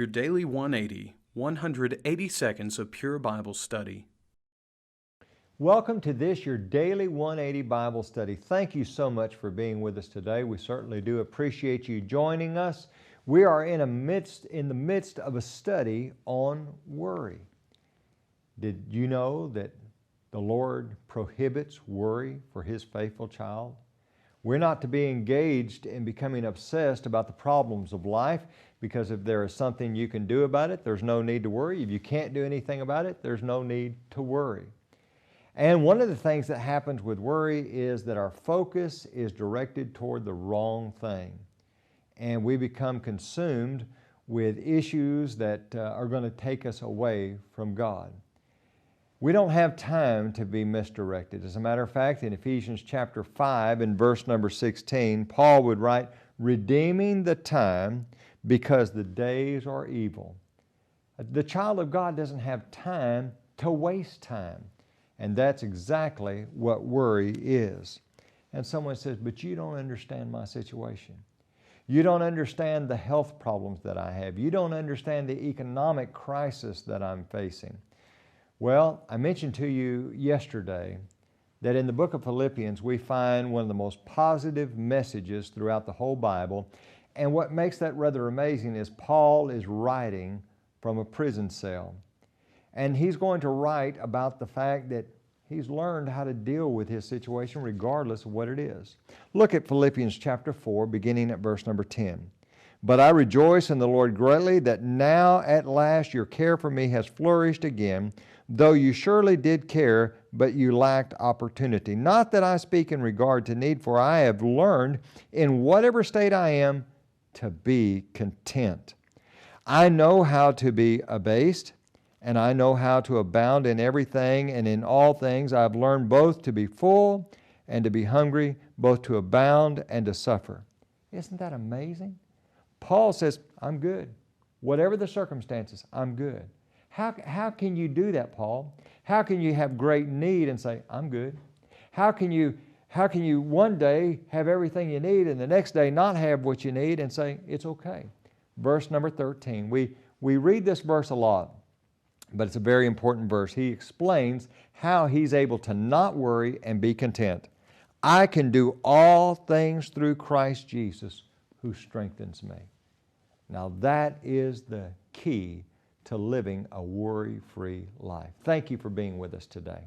Your Daily 180, 180 seconds of pure Bible study. Welcome to this, your Daily 180 Bible study. Thank you so much for being with us today. We certainly do appreciate you joining us. We are in the midst of a study on worry. Did you know that the Lord prohibits worry for His faithful child? We're not to be engaged in becoming obsessed about the problems of life, because if there is something you can do about it, there's no need to worry. If you can't do anything about it, there's no need to worry. And one of the things that happens with worry is that our focus is directed toward the wrong thing. And we become consumed with issues that are going to take us away from God. We don't have time to be misdirected. As a matter of fact, in Ephesians chapter 5 and verse number 16, Paul would write, "Redeeming the time because the days are evil." The child of God doesn't have time to waste time. And that's exactly what worry is. And someone says, "But you don't understand my situation. You don't understand the health problems that I have. You don't understand the economic crisis that I'm facing." Well, I mentioned to you yesterday that in the book of Philippians we find one of the most positive messages throughout the whole Bible. And what makes that rather amazing is Paul is writing from a prison cell. And he's going to write about the fact that he's learned how to deal with his situation regardless of what it is. Look at Philippians chapter 4, beginning at verse number 10. "But I rejoice in the Lord greatly that now at last your care for me has flourished again, though you surely did care, but you lacked opportunity. Not that I speak in regard to need, for I have learned in whatever state I am to be content. I know how to be abased, and I know how to abound in everything, and in all things I have learned both to be full and to be hungry, both to abound and to suffer." Isn't that amazing? Paul says, "I'm good. Whatever the circumstances, I'm good." How can you do that, Paul? How can you have great need and say, "I'm good"? How can you one day have everything you need and the next day not have what you need and say, "It's okay"? Verse number 13. We read this verse a lot, but it's a very important verse. He explains how he's able to not worry and be content. "I can do all things through Christ Jesus who strengthens me." Now that is the key to living a worry-free life. Thank you for being with us today.